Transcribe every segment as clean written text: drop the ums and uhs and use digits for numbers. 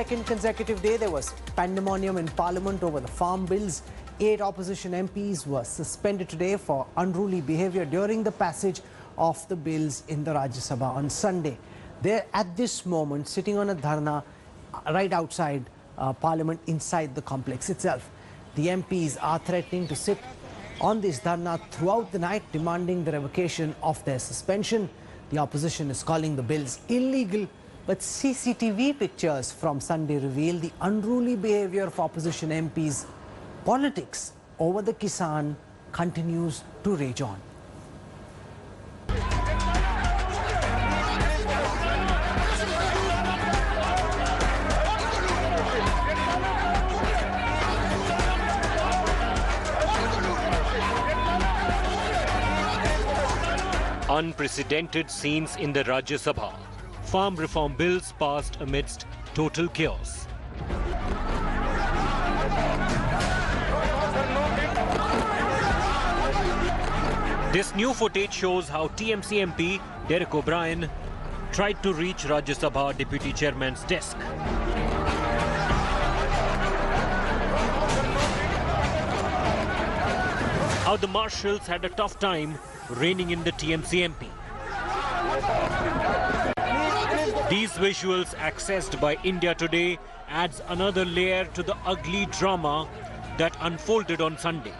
Second consecutive day, there was pandemonium in Parliament over the farm bills. 8 opposition MPs were suspended today for unruly behaviour during the passage of the bills in the Rajya Sabha on Sunday. They're at this moment sitting on a dharna right outside Parliament, inside the complex itself. The MPs are threatening to sit on this dharna throughout the night, demanding the revocation of their suspension. The opposition is calling the bills illegal, but CCTV pictures from Sunday reveal the unruly behaviour of opposition MPs. Politics over the Kisan continues to rage on. Unprecedented scenes in the Rajya Sabha. Farm reform bills passed amidst total chaos. This new footage shows how TMC MP Derek O'Brien tried to reach Rajya Sabha Deputy Chairman's desk. How the marshals had a tough time reining in the TMC MP. These visuals, accessed by India Today, adds another layer to the ugly drama that unfolded on Sunday,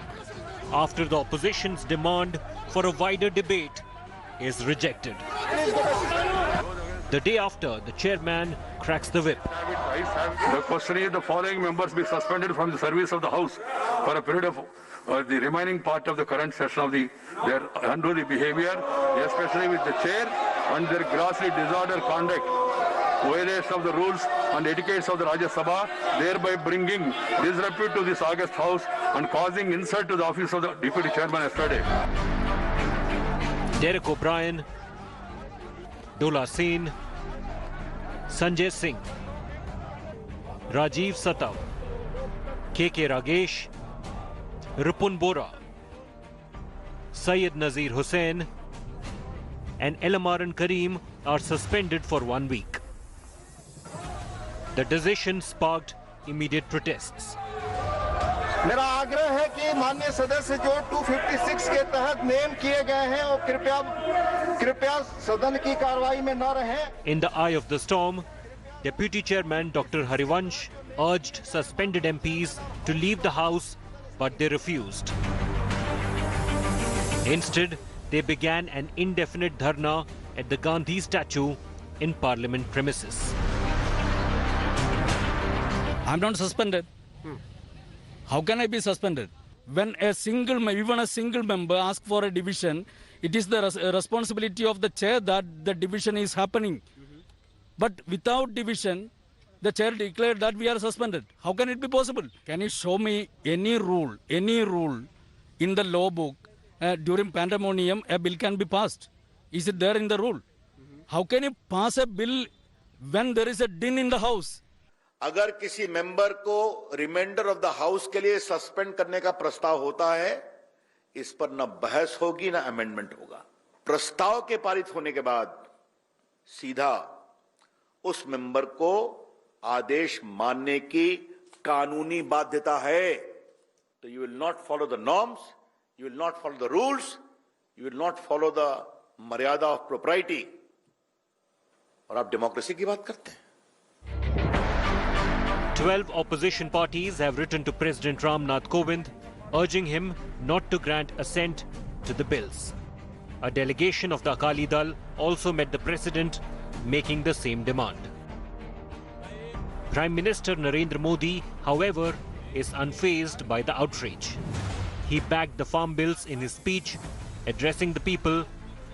after the opposition's demand for a wider debate is rejected. The day after, the chairman cracks the whip. The question is the following members be suspended from the service of the House for a period of the remaining part of the current session of their unruly behavior, especially with the chair, and their grossly disorder conduct, violation of the rules and etiquettes of the Rajya Sabha, thereby bringing disrepute to this august House and causing insult to the office of the Deputy Chairman yesterday. Derek O'Brien, Dola Sen, Sanjay Singh, Rajiv Satav, KK Ragesh, Rupun Bora, Syed Nazir Hussain and Elamaran Karim are suspended for 1 week. The decision sparked immediate protests. मेरा आग्रह है कि माननीय सदस्य जो 256 के तहत name किए गए हैं और कृपया सदन की कार्रवाई में न रहें. In the eye of the storm, Deputy Chairman Dr. Harivansh urged suspended MPs to leave the House, but they refused. Instead, they began an indefinite dharna at the Gandhi statue in Parliament premises. I'm not suspended. How can I be suspended? When even a single member asks for a division, it is the responsibility of the chair that the division is happening. But without division, the chair declared that we are suspended. How can it be possible? Can you show me any rule in the law book during pandemonium a bill can be passed? Is it there in the rule? How can you pass a bill when there is a din in the house? अगर किसी member को reminder of the house के लिए suspend करने का प्रस्ताव होता है, इस पर न बहस होगी न अमेंडमेंट होगा. प्रस्ताव के पारित होने के बाद सीधा उस मेंबर को आदेश मानने की कानूनी बाध्यता है. तो you will not follow the norms, you will not follow the rules, you will not follow the मर्यादा ऑफ प्रोप्राइटी, और आप डेमोक्रेसी की बात करते हैं. 12 opposition parties have written to President Ram Nath Kovind, urging him not to grant assent to the bills. A delegation of the Akali Dal also met the President, making the same demand. Prime Minister Narendra Modi, however, is unfazed by the outrage. He backed the farm bills in his speech, addressing the people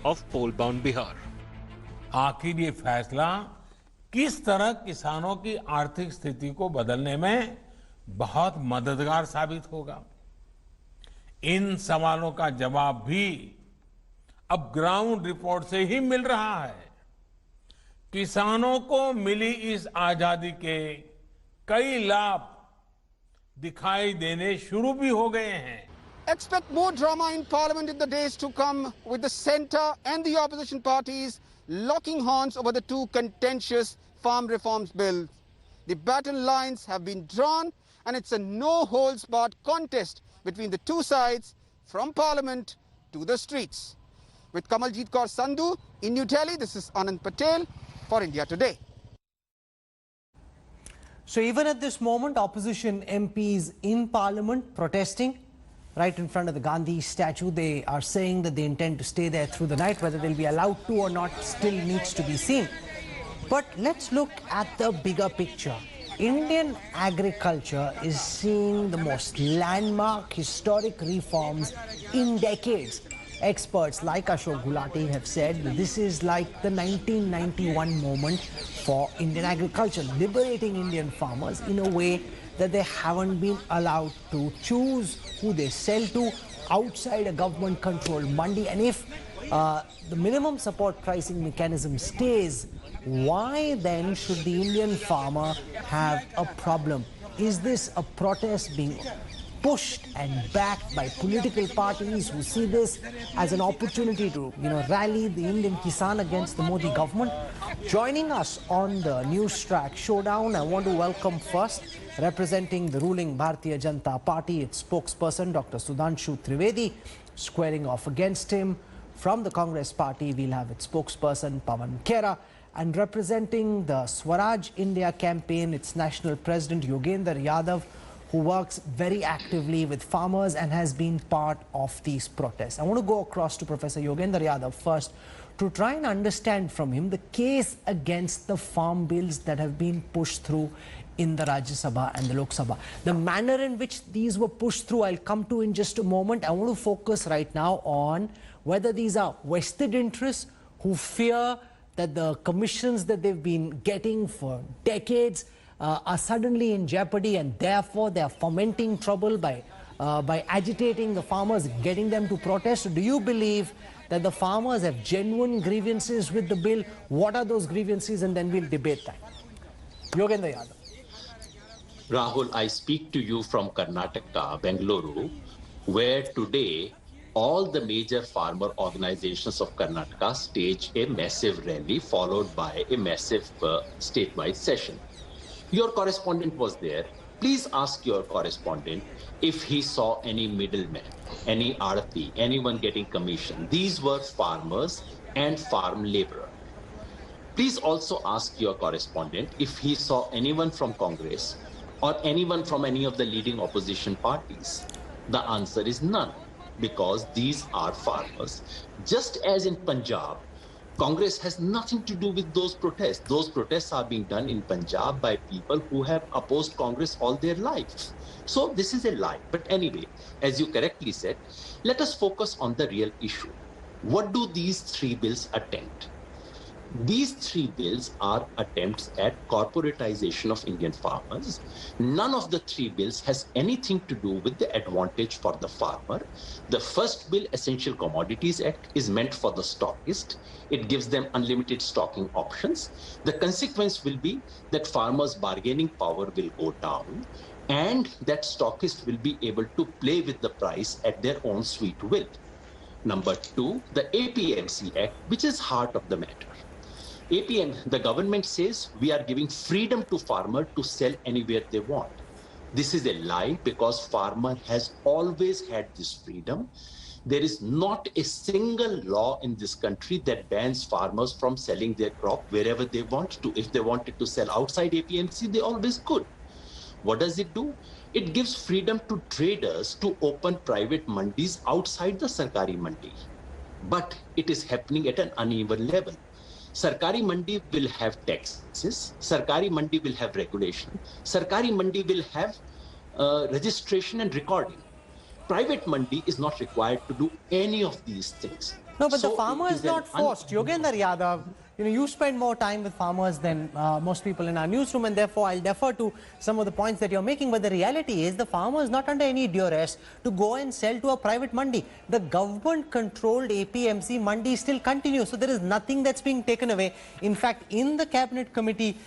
of poll-bound Bihar. आखिर ये फैसला किस तरह किसानों की आर्थिक स्थिति को बदलने में बहुत मददगार साबित होगा, इन सवालों का जवाब भी अब ग्राउंड रिपोर्ट से ही मिल रहा है. किसानों को मिली इस आजादी के कई लाभ दिखाई देने शुरू भी हो गए हैं. Expect more drama in Parliament in the days to come, with the centre and the opposition parties locking horns over the two contentious farm reforms bills. The battle lines have been drawn and it's a no-holds-barred contest between the two sides from Parliament to the streets. With Kamaljeet Kaur Sandhu in New Delhi, this is Anand Patel for India Today. So even at this moment, opposition MPs in Parliament protesting right in front of the Gandhi statue. They are saying that they intend to stay there through the night. Whether they'll be allowed to or not still needs to be seen. But let's look at the bigger picture. Indian agriculture is seeing the most landmark historic reforms in decades. Experts like Ashok Gulati have said that this is like the 1991 moment for Indian agriculture, liberating Indian farmers in a way that they haven't been allowed to choose who they sell to outside a government-controlled mandi. And if the minimum support pricing mechanism stays, why then should the Indian farmer have a problem? Is this a protest being pushed and backed by political parties who see this as an opportunity to, rally the Indian Kisan against the Modi government? Joining us on the Newstrack showdown, I want to welcome first, representing the ruling Bharatiya Janata Party, its spokesperson Dr. Sudhanshu Trivedi. Squaring off against him from the Congress Party, we'll have its spokesperson Pawan Khera. And representing the Swaraj India campaign, its national president Yogendra Yadav, who works very actively with farmers and has been part of these protests. I want to go across to Professor Yogendra Yadav first to try and understand from him the case against the farm bills that have been pushed through in the Rajya Sabha and the Lok Sabha. The manner in which these were pushed through, I'll come to in just a moment. I want to focus right now on whether these are vested interests who fear that the commissions that they've been getting for decades are suddenly in jeopardy, and therefore they are fomenting trouble by agitating the farmers, getting them to protest. So do you believe that the farmers have genuine grievances with the bill? What are those grievances? And then we'll debate that. Yogendra Yadav. Rahul, I speak to you from Karnataka, Bengaluru, where today all the major farmer organizations of Karnataka stage a massive rally followed by a massive statewide session. Your correspondent was there. Please ask your correspondent if he saw any middleman, any arati, anyone getting commission. These were farmers and farm laborer. Please also ask your correspondent if he saw anyone from Congress or anyone from any of the leading opposition parties. The answer is none, because these are farmers. Just as in Punjab, Congress has nothing to do with those protests. Those protests are being done in Punjab by people who have opposed Congress all their lives. So this is a lie. But anyway, as you correctly said, let us focus on the real issue. What do these three bills attempt? These three bills are attempts at corporatization of Indian farmers. None of the three bills has anything to do with the advantage for the farmer. The first bill, Essential Commodities Act, is meant for the stockist. It gives them unlimited stocking options. The consequence will be that farmers' bargaining power will go down and that stockists will be able to play with the price at their own sweet will. Number two, the APMC Act, which is heart of the matter. APM, the government says we are giving freedom to farmer to sell anywhere they want. This is a lie, because farmer has always had this freedom. There is not a single law in this country that bans farmers from selling their crop wherever they want to. If they wanted to sell outside APMC, they always could. What does it do? It gives freedom to traders to open private mandis outside the Sarkari mandi. But it is happening at an uneven level. Sarkari mandi will have taxes, Sarkari mandi will have regulation, Sarkari mandi will have registration and recording. Private mandi is not required to do any of these things. No, but the farmer is not forced. Yogendra Yadav, you spend more time with farmers than most people in our newsroom, and therefore I'll defer to some of the points that you're making. But the reality is the farmer is not under any duress to go and sell to a private mandi. The government-controlled APMC mandi still continues, so there is nothing that's being taken away. In fact, in the cabinet committee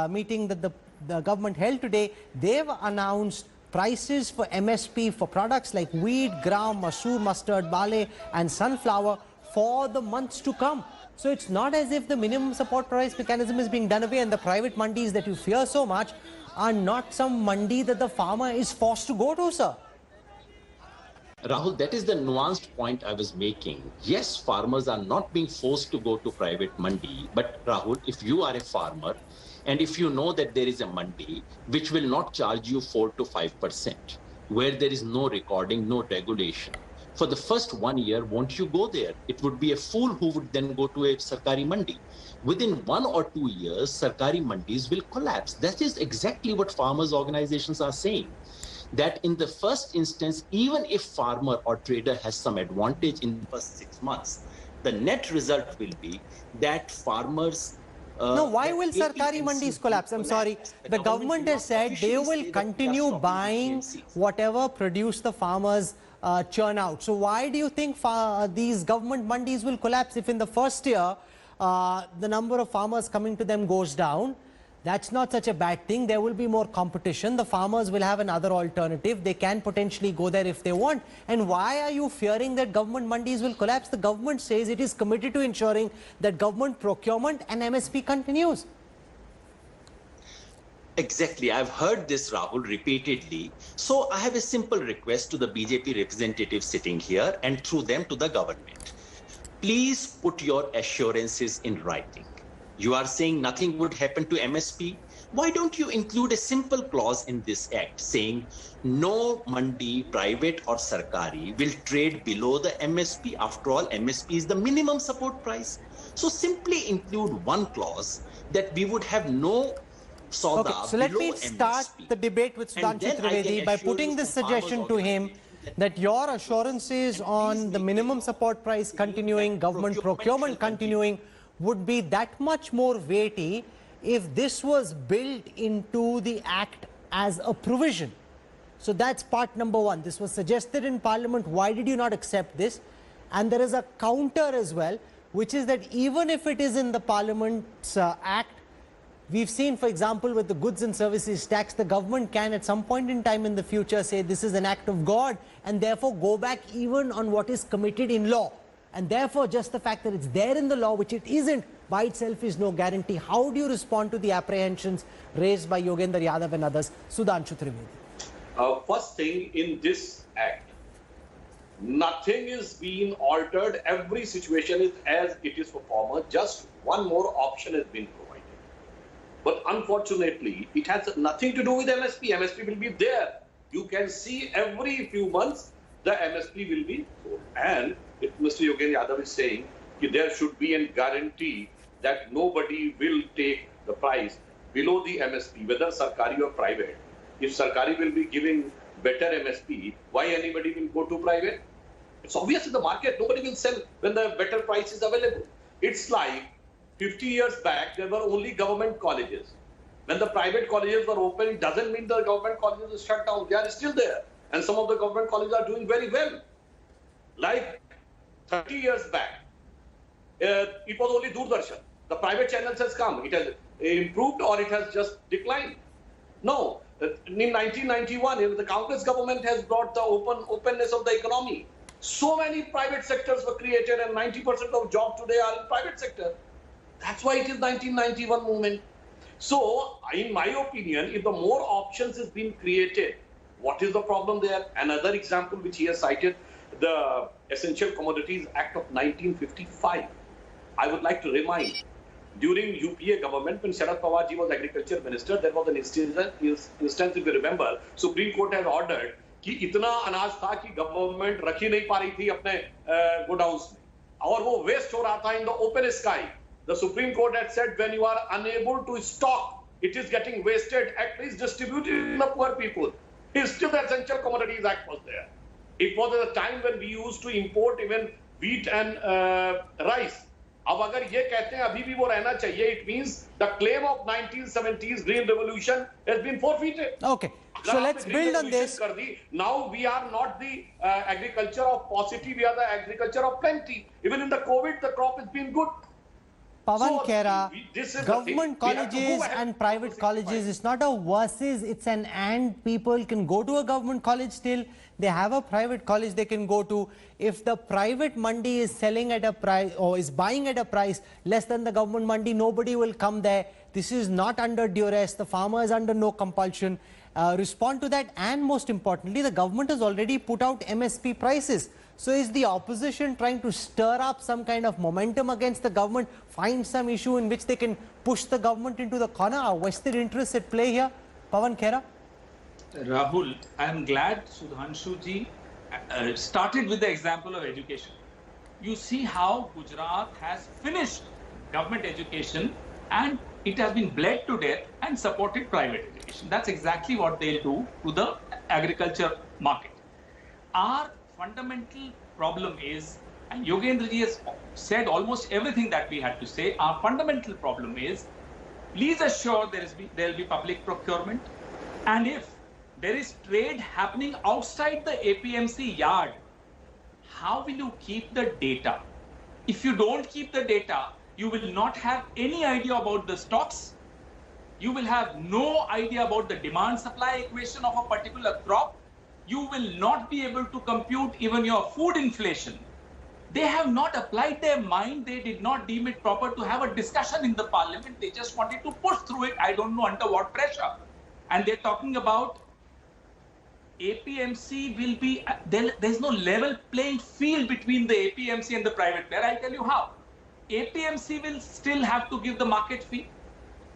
meeting that the government held today, they've announced prices for MSP for products like wheat, gram, masoor, mustard, barley and sunflower for the months to come. So it's not as if the minimum support price mechanism is being done away, and the private mandis that you fear so much are not some mandi that the farmer is forced to go to, sir. Rahul, that is the nuanced point I was making. Yes, farmers are not being forced to go to private mandi. But Rahul, if you are a farmer and if you know that there is a mandi which will not charge you 4 to 5%, where there is no recording, no regulation, for the first 1 year, won't you go there? It would be a fool who would then go to a Sarkari mandi. Within 1 or 2 years, Sarkari mandis will collapse. That is exactly what farmers' organizations are saying. That in the first instance, even if farmer or trader has some advantage in the first 6 months, the net result will be that farmers... No, why will Sarkari mandis collapse? I'm sorry. The government has said they will continue buying whatever produce the farmers churn out. So why do you think these government mandis will collapse if in the first year the number of farmers coming to them goes down? That's not such a bad thing. There will be more competition. The farmers will have another alternative. They can potentially go there if they want. And why are you fearing that government mandis will collapse? The government says it is committed to ensuring that government procurement and MSP continues. Exactly. I've heard this, Rahul, repeatedly. So I have a simple request to the BJP representatives sitting here and through them to the government. Please put your assurances in writing. You are saying nothing would happen to MSP. Why don't you include a simple clause in this act saying no mandi, private or sarkari, will trade below the MSP? After all, MSP is the minimum support price. So simply include one clause that we would have no sauda. Okay, so let me start the debate with Sudhanshu Trivedi by putting this suggestion to him that your assurances on the minimum support price continuing, government procurement continuing, would be that much more weighty if this was built into the act as a provision. So that's part number one. This was suggested in Parliament. Why did you not accept this? And there is a counter as well, which is that even if it is in the Parliament's act, we've seen, for example, with the goods and services tax, the government can at some point in time in the future say this is an act of God and therefore go back even on what is committed in law. And therefore, just the fact that it's there in the law, which it isn't, by itself is no guarantee. How do you respond to the apprehensions raised by Yogendra Yadav and others? Sudhanshu Trivedi. First thing, in this act, nothing is being altered. Every situation is as it is for farmer. Just one more option has been provided. But unfortunately, it has nothing to do with MSP. MSP will be there. You can see every few months the MSP will be sold. And if Mr. Yogendra Yadav is saying that there should be a guarantee that nobody will take the price below the MSP, whether Sarkari or private. If Sarkari will be giving better MSP, why anybody will go to private? It's obvious in the market, nobody will sell when the better price is available. It's like 50 years back, there were only government colleges. When the private colleges were open, it doesn't mean the government colleges are shut down. They are still there. And some of the government colleges are doing very well. Like 30 years back, it was only Doordarshan. The private channels has come. It has improved or it has just declined. No. In 1991, the Congress government has brought the openness of the economy. So many private sectors were created and 90% of jobs today are in private sector. That's why it is 1991 movement. So, in my opinion, if the more options is being created, what is the problem there? Another example which he has cited, the Essential Commodities Act of 1955. I would like to remind, during UPA government, when Sharad Pawar ji was agriculture minister, there was an instance, if you remember, Supreme Court has ordered कि इतना अनाज था कि government रख ही नहीं पा रही थी अपने गोडाउन्स में और वो वेस्ट हो रहा था in the open sky. The Supreme Court had said when you are unable to stock, it is getting wasted, at least distribute it to the poor people. Still the Essential Commodities Act was there. It was at a time when we used to import even wheat and rice. अब अगर ये कहते हैं अभी भी वो रहना चाहिए, it means the claim of 1970s Green Revolution has been forfeited. Okay, so let's build on this. Now we are not the agriculture of paucity, we are the agriculture of plenty. Even in the COVID, the crop has been good. Pavan Khera, this is government the thing. We have to colleges move ahead and to private colleges, it's not a versus, it's an and. People can go to a government college still. They have a private college they can go to. If the private mandi is selling at a price or is buying at a price less than the government mandi, nobody will come there. This is not under duress. The farmer is under no compulsion. Respond to that, and most importantly, the government has already put out MSP prices. So is the opposition trying to stir up some kind of momentum against the government, find some issue in which they can push the government into the corner? Are vested interests at play here? Pavan Khera? Rahul, I am glad Sudhanshu ji started with the example of education. You see how Gujarat has finished government education and it has been bled to death and supported private education. That's exactly what they'll do to the agriculture market. Our fundamental problem is, and Yogendra ji has said almost everything that we had to say, our fundamental problem is, please assure there will be public procurement, and if there is trade happening outside the APMC yard, how will you keep the data? If you don't keep the data, you will not have any idea about the stocks. You will have no idea about the demand-supply equation of a particular crop. You will not be able to compute even your food inflation. They have not applied their mind. They did not deem it proper to have a discussion in the parliament. They just wanted to push through it. I don't know under what pressure. And they're talking about APMC will be, there's no level playing field between the APMC and the private player. I'll tell you how. APMC will still have to give the market fee.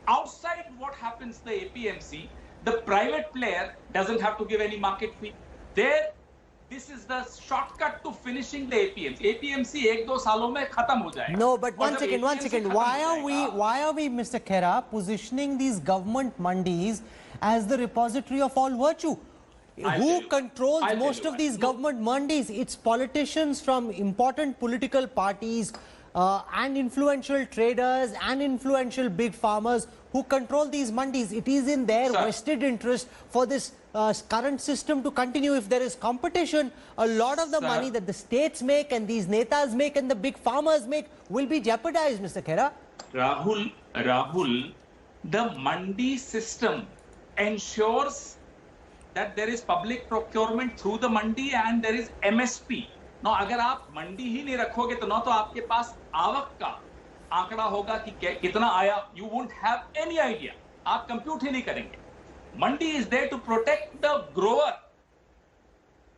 Outside what happens the APMC, the private player doesn't have to give any market fee. This is the shortcut to finishing the APMC. APMC 1-2 सालों में खत्म हो जाएगा. No, but one second. Why are we, Mr. Khera, positioning these government mandis as the repository of all virtue? Who controls most of these government mandis? It's politicians from important political parties and influential traders and influential big farmers who control these mandis. It is in their vested interest for this current system to continue. If there is competition, a lot of the money that the states make and these netas make and the big farmers make will be jeopardized, Mr. Khera. Rahul, the mandi system ensures that there is public procurement through the mandi and there is MSP. Now, अगर आप मंडी ही नहीं रखोगे तो ना तो आपके पास आवक का आंकड़ा होगा कि कितना आया. You won't have any idea. आप कंप्यूट ही नहीं करेंगे. Mandi is there to protect the grower.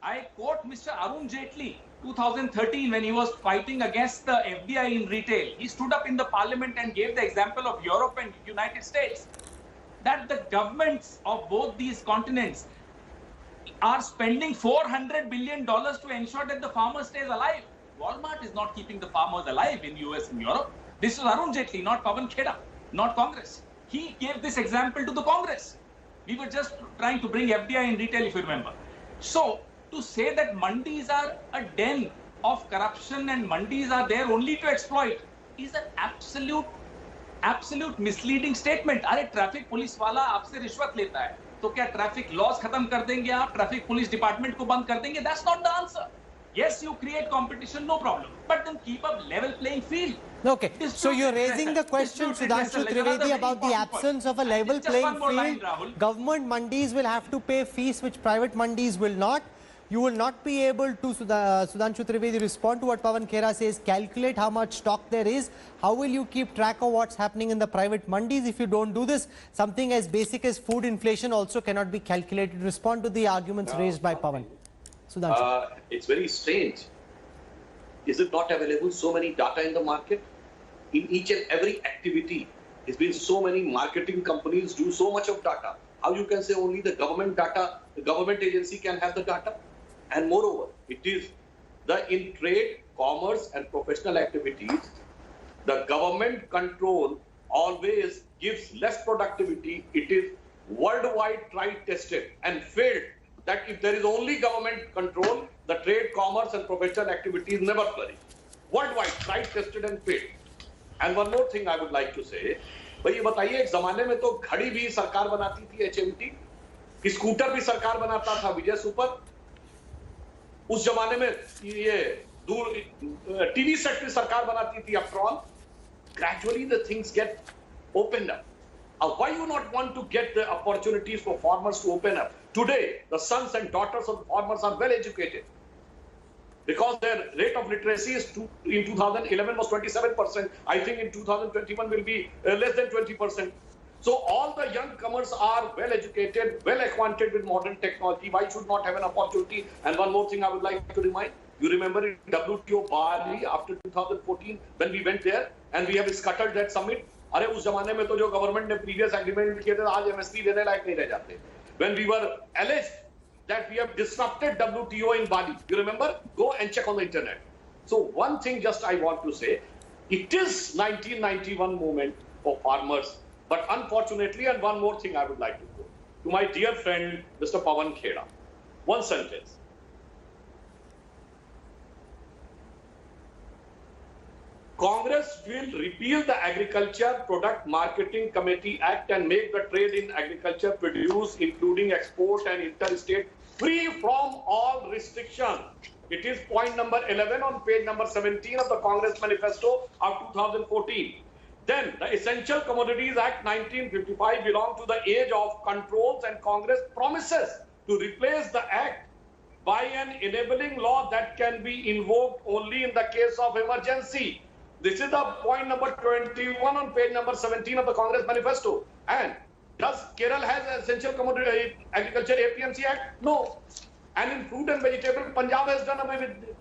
I quote Mr. Arun Jaitley, 2013, when he was fighting against the FDI in retail. He stood up in the parliament and gave the example of Europe and United States, that the governments of both these continents are spending $400 billion to ensure that the farmer stays alive. Walmart is not keeping the farmers alive in US and Europe. This is Arun Jaitley, not Pavan Khera, not Congress. He gave this example to the Congress. We were just trying to bring FDI in retail, if you remember. So, to say that mandis are a den of corruption and mandis are there only to exploit is an absolute misleading statement. अरे traffic police वाला आपसे रिश्वत लेता है तो क्या traffic laws खत्म कर देंगे आप, ट्रैफिक पुलिस डिपार्टमेंट को बंद कर देंगे? That's not the answer. Yes, you create competition, no problem, but then keep a level playing field. Okay, so you're raising the question, Sudhanshu Trivedi, about the absence of a level playing field. Government mandis will have to pay fees which private mandis will not. You will not be able to, Sudhanshu Trivedi, respond to what Pavan Khera says, calculate how much stock there is. How will you keep track of what's happening in the private mandis if you don't do this? Something as basic as food inflation also cannot be calculated. Respond to the arguments raised by Pavan. Sudhanshu. It's very strange. Is it not available? So many data in the market. In each and every activity, there's been so many marketing companies do so much of data. How you can say only the government data, the government agency can have the data? And moreover, it is in trade, commerce and professional activities, the government control always gives less productivity. It is worldwide tried, tested and failed that if there is only government control, the trade, commerce and professional activities never flourish. Worldwide tried, tested and failed. And one more thing I would like to say, भाई ये बताइए, एक जमाने में तो घड़ी भी सरकार बनाती थी HMT, स्कूटर भी सरकार बनाता था विजय सुपर, उस जमाने में ये टीवी सेट भी सरकार बनाती थी Uptron, gradually the things get opened up. Why you not want to get the opportunities for farmers to open up? Today, the sons and daughters of the farmers are well educated because their rate of literacy in 2011 was 27%. I think in 2021 will be less than 20%. So all the young comers are well educated, well acquainted with modern technology. Why should not have an opportunity? And one more thing I would like to remind. You remember in WTO Bali after 2014 when we went there and we have scuttled that summit. अरे उस जमाने में तो जो government ने previous agreement किए थे आज एमएसपी देने लायक नहीं रह जाते. When we were alleged that we have disrupted WTO in Bali, you remember? Go and check on the internet. So one thing just I want to say, it is 1991 movement for farmers, but unfortunately, and one more thing I would like to quote to my dear friend Mr. Pawan Kheda. One sentence. Congress will repeal the Agriculture Product Marketing Committee Act and make the trade in agriculture produce, including export and interstate, free from all restriction. It is point number 11 on page number 17 of the Congress Manifesto of 2014. Then the Essential Commodities Act 1955 belongs to the age of controls, and Congress promises to replace the act by an enabling law that can be invoked only in the case of emergency. This is the point number 21 on page number 17 of the Congress Manifesto. And does Kerala has Essential Commodity Agriculture APMC Act? No. And in fruit and vegetable, Punjab has done away with it.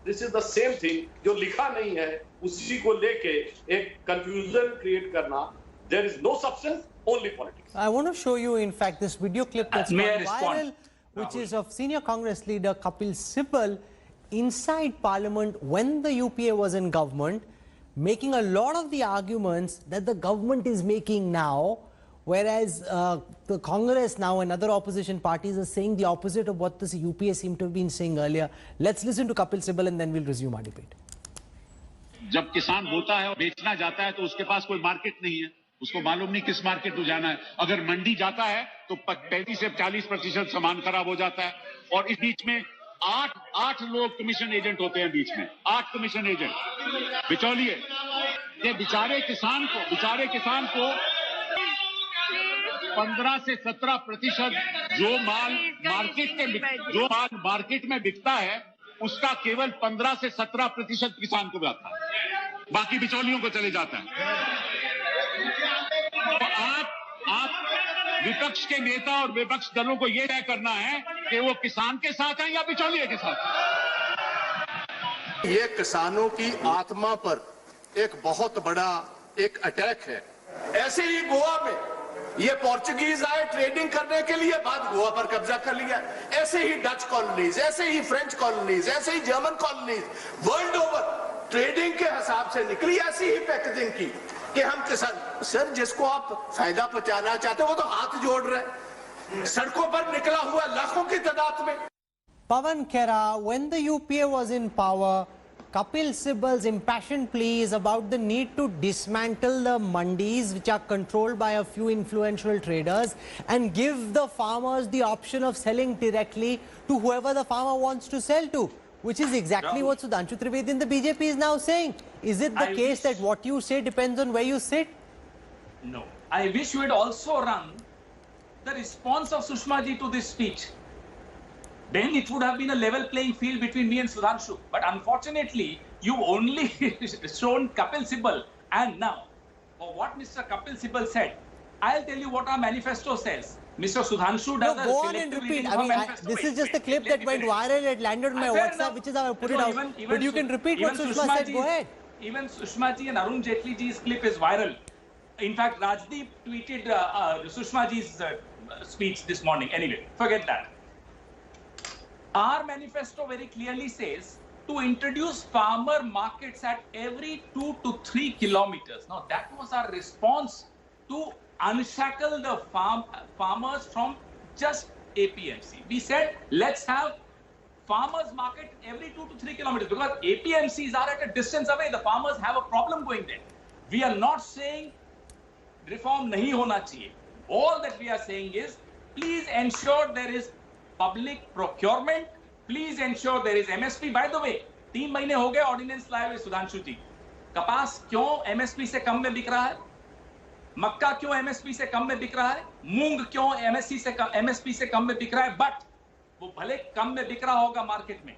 This is the same thing. जो लिखा नहीं है, उसी को लेके एक confusion create करना. There is no substance, only politics. I want to show you, in fact, this video clip that's gone viral, which is of senior Congress leader Kapil Sibal inside Parliament when the UPA was in government, making a lot of the arguments that the government is making now, whereas the Congress now and other opposition parties are saying the opposite of what the UPA seemed to have been saying earlier. Let's listen to Kapil Sibal and then we'll resume our debate. जब किसान बोता है और बेचना जाता है तो उसके पास कोई मार्केट नहीं है, उसको मालूम नहीं किस मार्केट में जाना है. अगर मंडी जाता है तो 35 से 40% सामान खराब हो जाता है. और इस बीच में आठ लोग कमीशन एजेंट होते हैं, बीच में 8 कमीशन एजेंट बिचौलिए. ये बेचारे किसान को 15 से 17% जो माल मार्केट में बिकता है उसका केवल 15 से 17% किसान को जाता है, बाकी बिचौलियों को चले जाता है. तो आप विपक्ष के नेता और विपक्ष दलों को यह तय करना है कि वो किसान के साथ हैं या बिचौलिए के साथ. ये किसानों की आत्मा पर एक बहुत बड़ा एक अटैक है. ऐसे ही गोवा में ये पोर्चुगीज आए ट्रेडिंग करने के लिए, बाद गोवा पर कब्जा कर लिया. ऐसे ही डच कॉलोनीज, ऐसे ही फ्रेंच कॉलोनीज, ऐसे ही German colonies world over trading के हिसाब से निकली. ऐसी ही पैकेजिंग की कि हम किसान, सर जिसको आप फायदा पहुंचाना चाहते हो वो तो हाथ जोड़ रहे हैं. सड़कों पर निकला हुआ लाखों की तादाद में. Pawan Khera, when the UPA was in power, Kapil Sibal's impassioned plea is about the need to dismantle the mandis, which are controlled by a few influential traders, and give the farmers the option of selling directly to whoever the farmer wants to sell to, which is exactly what Sudhanshu Trivedi and the BJP is now saying. Is it the case that what you say depends on where you sit? No. I wish you had also run the response of Sushma ji to this speech. Then it would have been a level playing field between me and Sudhanshu. But unfortunately, you only shown Kapil Sibal. And now, for what Mr. Kapil Sibal said, I'll tell you what our manifesto says. Mr. Sudhanshu does go on and repeat. I mean, this is just a clip that went viral. It landed on my WhatsApp, which is how I put it out. But you can repeat what Sushma said. Go ahead. Even Sushma ji and Arun Jaitley ji's clip is viral. In fact, Rajdeep tweeted Sushma ji's speech this morning. Anyway, forget that. Our manifesto very clearly says to introduce farmer markets at every 2 to 3 kilometers. Now, that was our response to unshackle the farmers from just APMC. We said, let's have farmers market every 2 to 3 kilometers because APMCs are at a distance away. The farmers have a problem going there. We are not saying reform nahi hona chahiye. All that we are saying is, please ensure there is public procurement. Please ensure there is MSP. By the way, 3 महीने हो गए ordinance लाए हुए Sudhanshu ji. कपास क्यों MSP से कम में बिक रहा है? मक्का क्यों एमएसपी से कम में बिक रहा है? मूंग क्यों एमएसपी से कम में बिक रहा है? बट वो भले कम में बिक रहा होगा मार्केट में,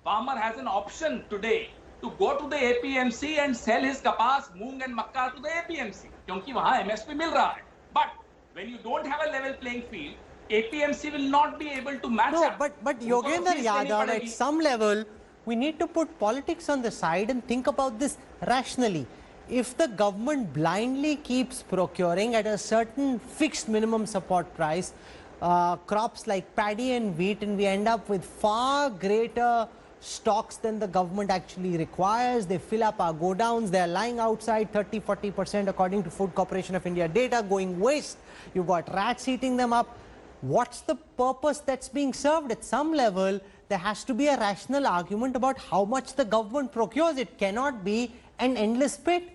farmer has an option today to go to the APMC and sell his kapas, moong and makka to the APMC क्योंकि वहां MSP मिल रहा है. But when you don't have a level playing field, APMC will not be able to match up. But Yogendra Yadav, at some level, we need to put politics on the side and think about this rationally. If the government blindly keeps procuring at a certain fixed minimum support price, crops like paddy and wheat, and we end up with far greater stocks than the government actually requires. They fill up our godowns. They are lying outside 30–40% according to Food Corporation of India data, going waste. You've got rats eating them up. What's the purpose that's being served? At some level, there has to be a rational argument about how much the government procures. It cannot be an endless pit.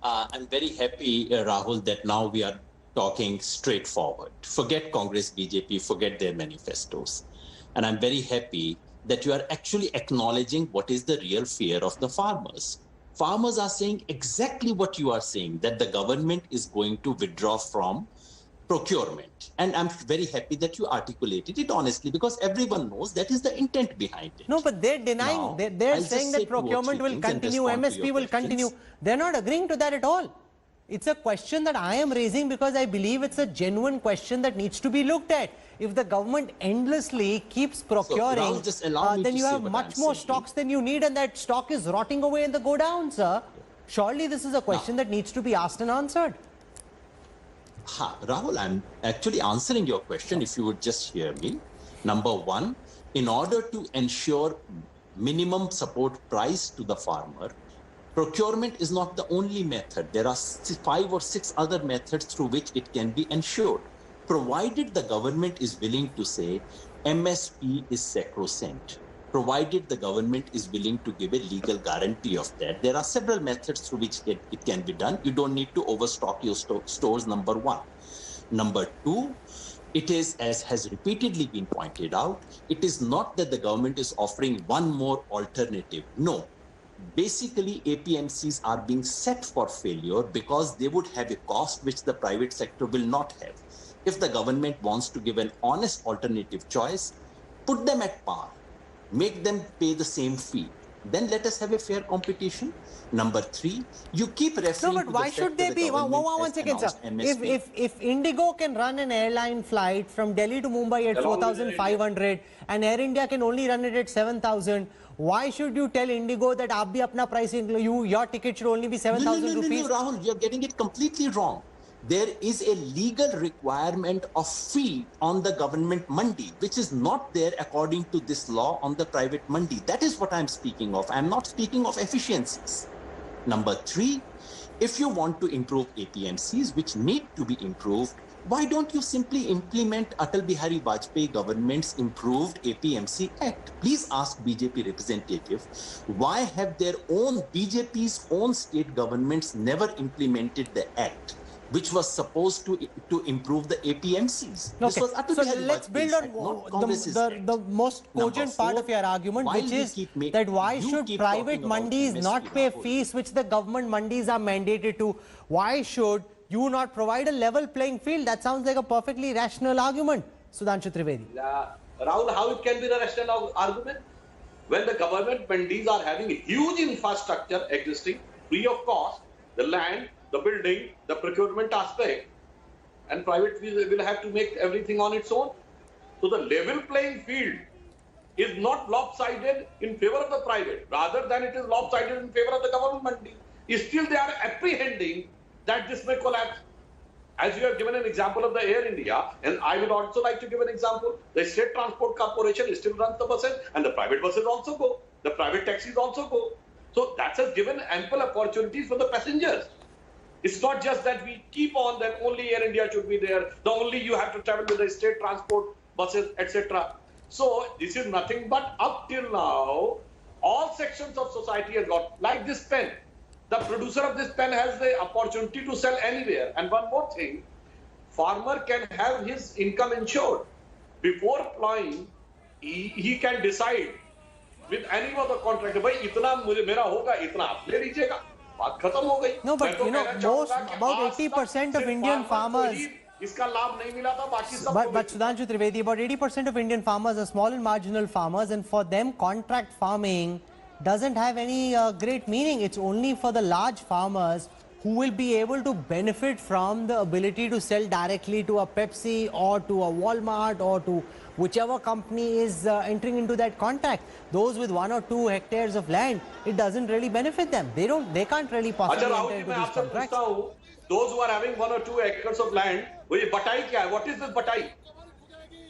I'm very happy, Rahul, that now we are talking straightforward. Forget Congress, BJP, forget their manifestos. And I'm very happy that you are actually acknowledging what is the real fear of the farmers. Farmers are saying exactly what you are saying, that the government is going to withdraw from procurement. And I'm very happy that you articulated it honestly, because everyone knows that is the intent behind it. No, but they're denying, now, they're saying that procurement will continue, MSP will continue. They're not agreeing to that at all. It's a question that I am raising because I believe it's a genuine question that needs to be looked at. If the government endlessly keeps procuring, then you have much more stocks than you need, and that stock is rotting away in the godown, sir. Surely this is a question that needs to be asked and answered. Rahul, I'm actually answering your question, if you would just hear me. Number one, in order to ensure minimum support price to the farmer, procurement is not the only method. There are 5 or 6 other methods through which it can be ensured, provided the government is willing to say MSP is sacrosanct, provided the government is willing to give a legal guarantee of that. There are several methods through which it can be done. You don't need to overstock your stores, number one. Number two, it is, as has repeatedly been pointed out, it is not that the government is offering one more alternative. No. Basically, APMCs are being set for failure because they would have a cost which the private sector will not have. If the government wants to give an honest alternative choice, put them at par, make them pay the same fee. Then let us have a fair competition. Number three, you keep referring to why should they be? One second, sir. If Indigo can run an airline flight from Delhi to Mumbai at 4,500 and Air India can only run it at 7,000, why should you tell Indigo that aap bhi apna pricing, your ticket should only be 7,000 rupees? No, Rahul, you're getting it completely wrong. There is a legal requirement of fee on the government mandi, which is not there according to this law on the private mandi. That is what I'm speaking of. I'm not speaking of efficiencies. Number three, if you want to improve APMCs, which need to be improved, why don't you simply implement Atal Bihari Vajpayee government's improved APMC Act? Please ask BJP representative, why have their own BJP's own state governments never implemented the act, which was supposed to improve the APMCs? Okay. So let's build on the most cogent part of your argument, which is that why should private mandis not pay fees which the government mandis are mandated to? Why should you not provide a level playing field? That sounds like a perfectly rational argument. Sudhanshu Trivedi. Rahul, how it can be a rational argument? When the government mandis are having a huge infrastructure existing, free of cost, the land, the building, the procurement aspect, and private will have to make everything on its own. So the level playing field is not lopsided in favor of the private, rather than it is lopsided in favor of the government. Still they are apprehending that this may collapse. As you have given an example of the Air India, and I would also like to give an example. The State Transport Corporation still runs the buses, and the private buses also go. The private taxis also go. So that has given ample opportunities for the passengers. It's not just that we keep on that only Air India should be there, the only you have to travel with the state transport buses, etc. So this is nothing but up till now, all sections of society has got, like this pen. The producer of this pen has the opportunity to sell anywhere. And one more thing, farmer can have his income insured. Before applying, he can decide with any other contractor. भाई इतना मुझे मेरा होगा, इतना आप ले लीजिएगा. बात खत्म हो गई. No, but you know, about 80% of Indian farmers. इसका लाभ नहीं मिला था, बाकी सब. But Sudhanshu Trivedi, about 80% of Indian farmers are small and marginal farmers, and for them, contract farming doesn't have any great meaning. It's only for the large farmers who will be able to benefit from the ability to sell directly to a Pepsi or to a Walmart or to whichever company is entering into that contract. Those with 1 or 2 hectares of land, it doesn't really benefit them. They can't really possibly enter into these contracts. Those who are having 1 or 2 acres of land, ये बटाई क्या है? What is this बटाई?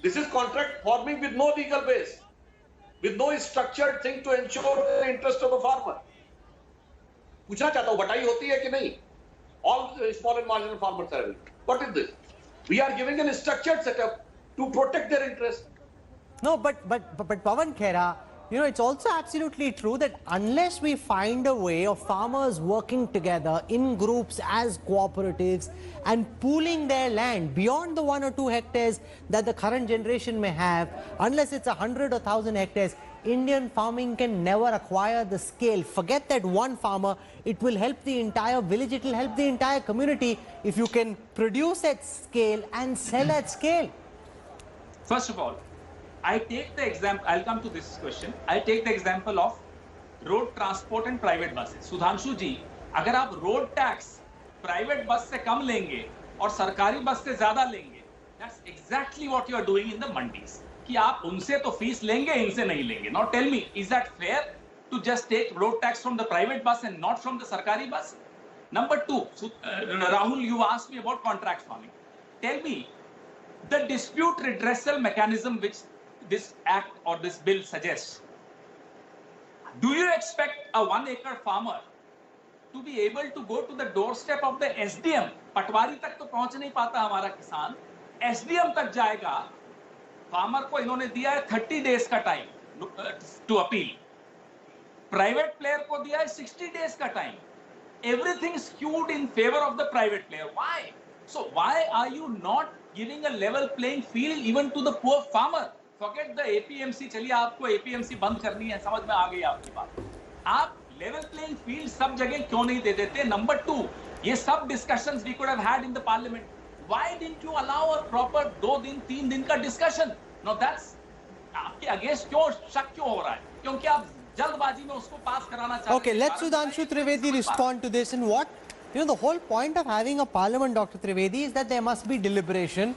This is contract farming with no legal base, with no structured thing to ensure the interest of the farmer. पूछना चाहता हूँ, बटाई होती है कि नहीं? All small and marginal farmers are having. What is this? We are giving a structured setup to protect their interest. No, but Pawan Khera, you know, it's also absolutely true that unless we find a way of farmers working together in groups as cooperatives and pooling their land beyond the 1 or 2 hectares that the current generation may have, unless it's 100 or 1,000 hectares, Indian farming can never acquire the scale. Forget that one farmer, it will help the entire village, it will help the entire community if you can produce at scale and sell at scale. First of all, I take the example, I'll come to this question. I take the example of road transport and private buses. Sudhanshu ji, अगर आप road tax private bus से कम लेंगे और सरकारी बस से ज़्यादा लेंगे, that's exactly what you are doing in the mandis. कि आप उनसे तो फीस लेंगे, इनसे नहीं लेंगे. Now tell me, is that fair to just take road tax from the private bus and not from the sarkari bus? Number 2, Rahul, you asked me about contract farming. Tell me, the dispute redressal mechanism which this act or this bill suggests, do you expect a 1-acre farmer to be able to go to the doorstep of the SDM? पटवारी तक तो पहुंच नहीं पाता हमारा किसान, SDM तक जाएगा. Farmer को इन्होंने दिया है 30 days का time to appeal, private player को दिया है 60 days का time. Everything skewed in favor of the private player. Why? So why are you not giving a level playing field even to the poor farmer? Forget the APMC. चलिए आपको APMC बंद करनी है, समझ में आ गई आपकी बात. आप level playing field सब जगह क्यों नहीं दे देते? Number 2, ये सब discussions we could have had in the parliament. Why didn't you allow a proper 2 दिन 3 दिन का discussion? Now that's आपके against क्यों शक क्यों हो रहा है? क्योंकि आप जल्दबाजी में उसको पास कराना चाहते हैं. Okay, let Sudhanshu Trivedi respond to this. And what, you know, the whole point of having a parliament, Dr. Trivedi, is that there must be deliberation,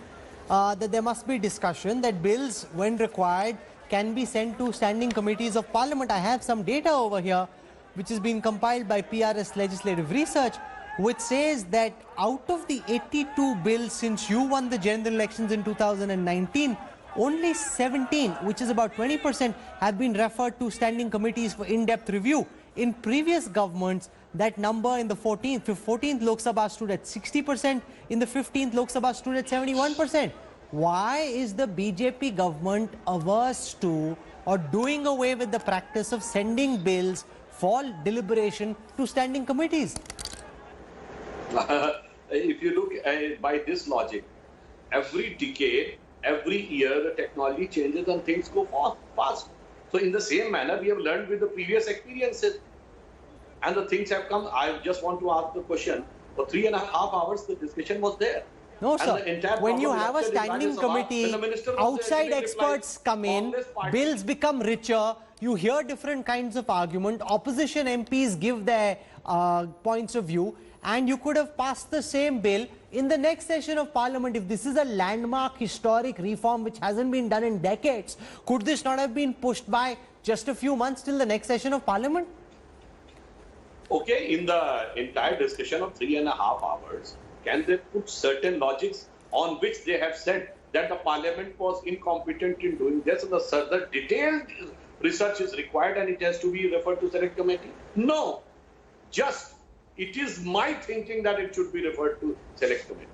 that there must be discussion, that bills, when required, can be sent to standing committees of parliament. I have some data over here, which has been compiled by PRS Legislative Research, which says that out of the 82 bills since you won the general elections in 2019, only 17, which is about 20%, have been referred to standing committees for in-depth review. In previous governments, that number in the 14th Lok Sabha stood at 60%, in the 15th Lok Sabha stood at 71%. Why is the BJP government averse to or doing away with the practice of sending bills for deliberation to standing committees? If you look by this logic, every decade, every year, the technology changes and things go fast. So in the same manner, we have learned with the previous experiences. And the things have come. I just want to ask the question. For 3.5 hours, the discussion was there. No, sir. When you have a standing committee, outside experts come in, bills become richer, you hear different kinds of argument, opposition MPs give their points of view, and you could have passed the same bill in the next session of parliament. If this is a landmark historic reform which hasn't been done in decades, could this not have been pushed by just a few months till the next session of parliament? Okay, in the entire discussion of 3.5 hours, can they put certain logics on which they have said that the parliament was incompetent in doing this and the further detailed research is required and it has to be referred to select committee? No, just it is my thinking that it should be referred to select committee.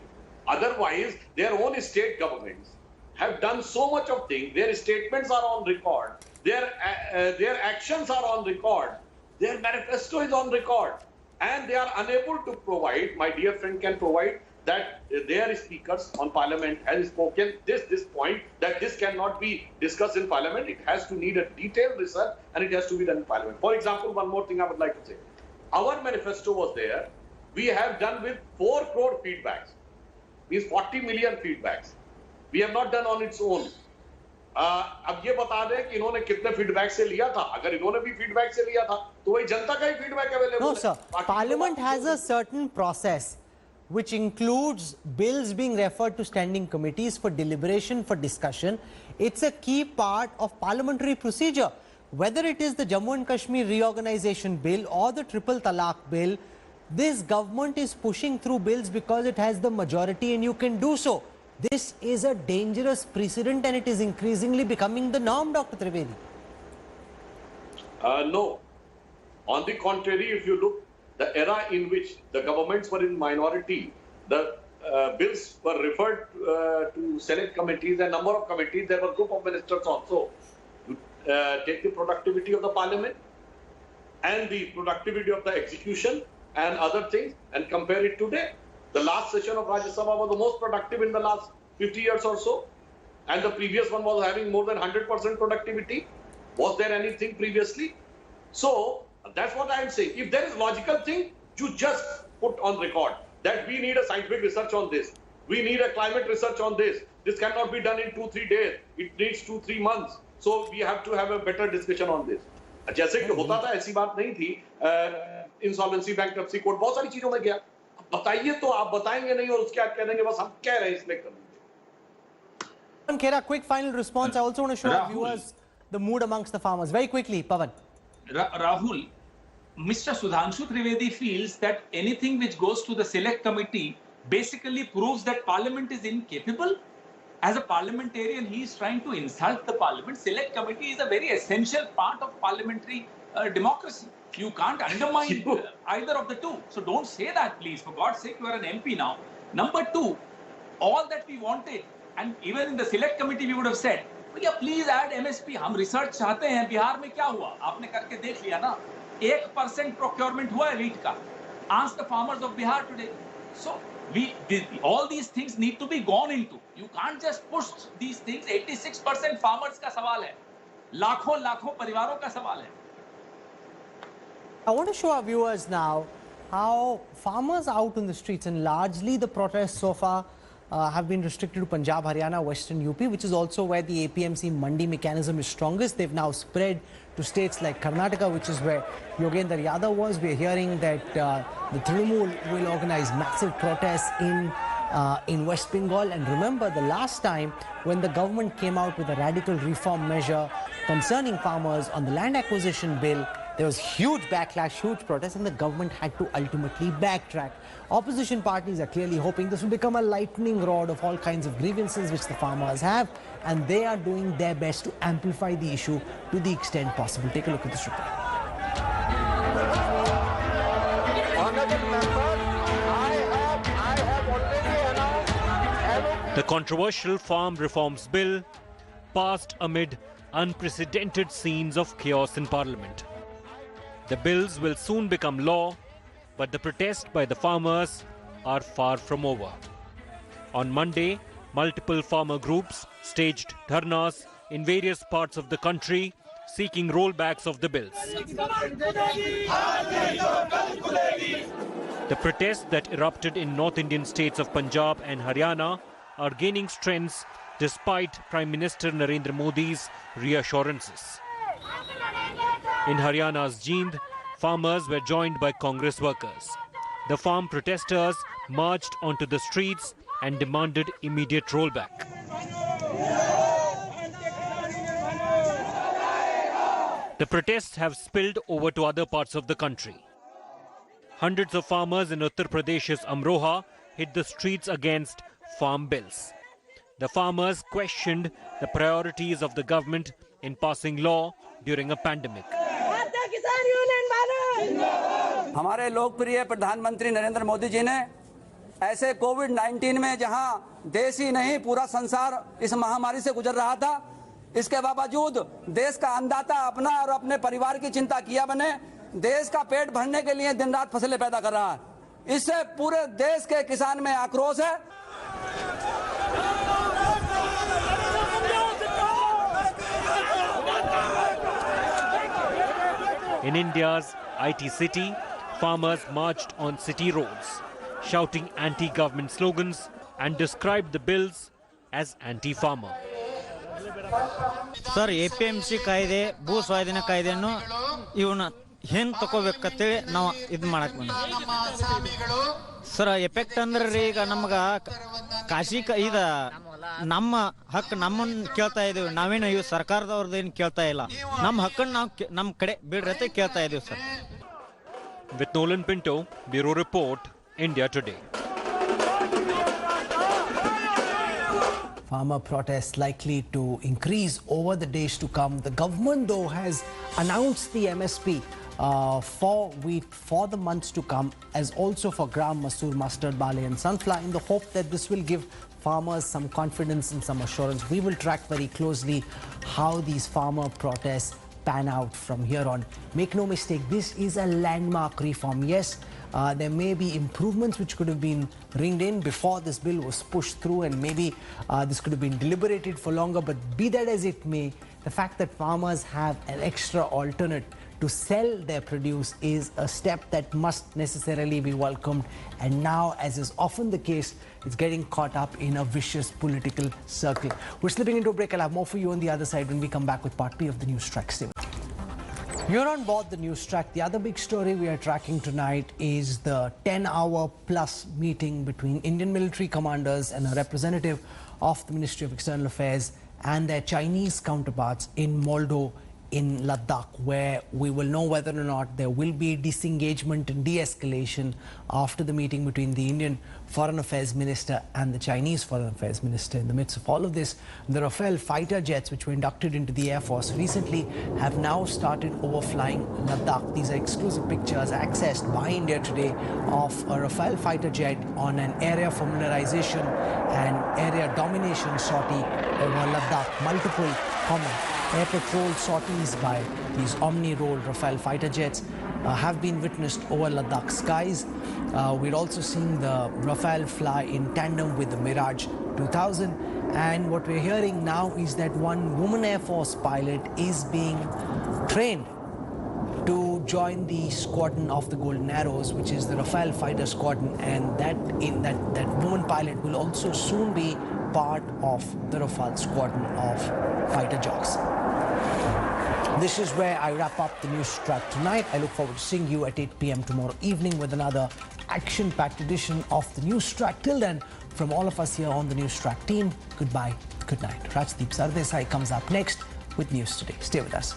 Otherwise, their own state governments have done so much of things. Their statements are on record. Their actions are on record. Their manifesto is on record. And they are unable to provide, my dear friend can provide, that their speakers on parliament has spoken this point that this cannot be discussed in parliament. It has to need a detailed research and it has to be done in parliament. For example, one more thing I would like to say. Our manifesto was there. We have done with 4 crore feedbacks, means 40 million feedbacks. We have not done on its own. अब ये बता दें कि इन्होंने कितने feedback से लिया था. अगर इन्होंने भी फीडबैक से लिया था तो वही जनता का ही फीडबैक अवेलेबल है. No sir, Parliament has a certain process which includes bills being referred to standing committees for deliberation, for discussion. It's a key part of parliamentary procedure. Whether it is the Jammu and Kashmir reorganization bill or the triple talaq bill, this government is pushing through bills because it has the majority and you can do so. This is a dangerous precedent and it is increasingly becoming the norm, Dr. Trivedi. No. On the contrary, if you look, the era in which the governments were in minority, the bills were referred to select committees, a number of committees, there were a group of ministers also to take the productivity of the parliament and the productivity of the execution and other things and compare it today. The last session of Rajya Sabha was the most productive in the last 50 years or so. And the previous one was having more than 100% productivity. Was there anything previously? So, that's what I am saying. If there is logical thing, you just put on record that we need a scientific research on this. We need a climate research on this. This cannot be done in 2-3 days. It needs 2-3 months. So, we have to have a better discussion on this. जैसे कि होता था ऐसी बात नहीं थी. Insolvency, bankruptcy court, बहुत सारी चीजों में गया. बताइए तो आप बताएंगे नहीं और उसके बाद कह देंगे बस हम कह रहे हैं इसलिए कर देंगे. Khera, quick final response. I also want to show our viewers the mood amongst the farmers. Very quickly, Pavan. Rahul, Mr. Sudhanshu Trivedi feels that anything which goes to the select committee basically proves that parliament is incapable. As a parliamentarian, he is trying to insult the parliament. Select committee is a very essential part of parliamentary democracy. You can't undermine either of the two. So don't say that, please. For God's sake, you are an MP now. Number 2, all that we wanted, and even in the select committee, we would have said, भैया please add MSP. हम research चाहते हैं. बिहार में क्या हुआ? आपने करके देख लिया ना. 1% procurement हुआ है wheat का. Ask the farmers of Bihar today. So all these things need to be gone into. You can't just push these things. 86% farmers का सवाल है. लाखों परिवारों का सवाल है. I want to show our viewers now how farmers out in the streets, and largely the protests so far have been restricted to Punjab, Haryana, Western UP, which is also where the APMC Mandi mechanism is strongest. They've now spread to states like Karnataka, which is where Yogendra Yadav was. We're hearing that the Trinamool will organize massive protests in West Bengal. And remember, the last time when the government came out with a radical reform measure concerning farmers on the land acquisition bill, there was huge backlash, huge protest, and the government had to ultimately backtrack. Opposition parties are clearly hoping this will become a lightning rod of all kinds of grievances which the farmers have, and they are doing their best to amplify the issue to the extent possible. Take a look at this report. The controversial Farm Reforms Bill passed amid unprecedented scenes of chaos in Parliament. The bills will soon become law, but the protests by the farmers are far from over. On Monday, multiple farmer groups staged dharnas in various parts of the country seeking rollbacks of the bills. The protests that erupted in North Indian states of Punjab and Haryana are gaining strength despite Prime Minister Narendra Modi's reassurances. In Haryana's Jind, farmers were joined by Congress workers. The farm protesters marched onto the streets and demanded immediate rollback. The protests have spilled over to other parts of the country. Hundreds of farmers in Uttar Pradesh's Amroha hit the streets against farm bills. The farmers questioned the priorities of the government in passing law during a pandemic. हमारे लोकप्रिय प्रधानमंत्री नरेंद्र मोदी जी ने ऐसे कोविड-19 में जहां देश ही नहीं पूरा संसार इस महामारी से गुजर रहा था, इसके बावजूद देश का अन्नदाता अपना और अपने परिवार की चिंता किया बने देश का पेट भरने के लिए दिन रात फसलें पैदा कर रहा है। इससे पूरे देश के किसान में आक्रोश है। In India's IT city, farmers marched on city roads, shouting anti-government slogans and described the bills as anti-farmer. Sir, APMC ಕಾಯ್ದೆ ಭೂ ಸ್ವಾಧೀನ ಕಾಯ್ದೆಯನ್ನು ಇವನ್ನ ಹೆಂಗ್ ತಗೋಬೇಕಂತೇಳಿ ನಾವು ಇದು ಮಾಡಕ್ ಬಂದ ಸರ್. ಎಫೆಕ್ಟ್ ಅಂದ್ರೆ ರೀ ಈಗ ನಮ್ಗ ಕಾಶಿ ಇದ ನಮ್ಮ ಹಕ್ಕು ನಮ್ಮನ್ನ ಕೇಳ್ತಾ ಇದೀವಿ, ನಾವೇನು ಇವ್ ಸರ್ಕಾರದವ್ರದ್ದು ಏನು ಕೇಳ್ತಾ ಇಲ್ಲ, ನಮ್ಮ ಹಕ್ಕನ್ನು ನಾವು ನಮ್ಮ ಕಡೆ ಬಿಡ್ರತೆ ಕೇಳ್ತಾ ಇದೀವಿ sir. With Nolan Pinto, Bureau Report, India Today. Farmer protests likely to increase over the days to come. The government, though, has announced the MSP for wheat for the months to come, as also for gram, masoor, mustard, barley and sunflower, in the hope that this will give farmers some confidence and some assurance. We will track very closely how these farmer protests pan out from here on. Make no mistake, this is a landmark reform. Yes, there may be improvements which could have been ringed in before this bill was pushed through, and maybe this could have been deliberated for longer, but be that as it may, the fact that farmers have an extra alternate to sell their produce is a step that must necessarily be welcomed, and now, as is often the case, it's getting caught up in a vicious political circle. We're slipping into a break. I'll have more for you on the other side when we come back with part B of the Newstrack. Stay with me. You're on board the Newstrack. The other big story we are tracking tonight is the 10-hour plus meeting between Indian military commanders and a representative of the Ministry of External Affairs and their Chinese counterparts in Moldo in Ladakh, where we will know whether or not there will be disengagement and de-escalation after the meeting between the Indian Foreign Affairs Minister and the Chinese Foreign Affairs Minister. In the midst of all of this, the Rafale fighter jets, which were inducted into the Air Force recently, have now started overflying Ladakh. These are exclusive pictures accessed by India today of a Rafale fighter jet on an area familiarization and area domination sortie over Ladakh. Multiple common air patrol sorties by these Omni-Roll Rafale fighter jets have been witnessed over Ladakh skies. We're also seeing the Rafale fly in tandem with the Mirage 2000, and what we're hearing now is that one woman Air Force pilot is being trained to join the squadron of the Golden Arrows, which is the Rafale fighter squadron, and that woman pilot will also soon be part of the Rafale squadron of fighter jets. This is where I wrap up the Newstrack tonight. I look forward to seeing you at 8 p.m. tomorrow evening with another action-packed edition of the Newstrack. Till then, from all of us here on the Newstrack team, goodbye, good night. Rajdeep Sardesai comes up next with News Today. Stay with us.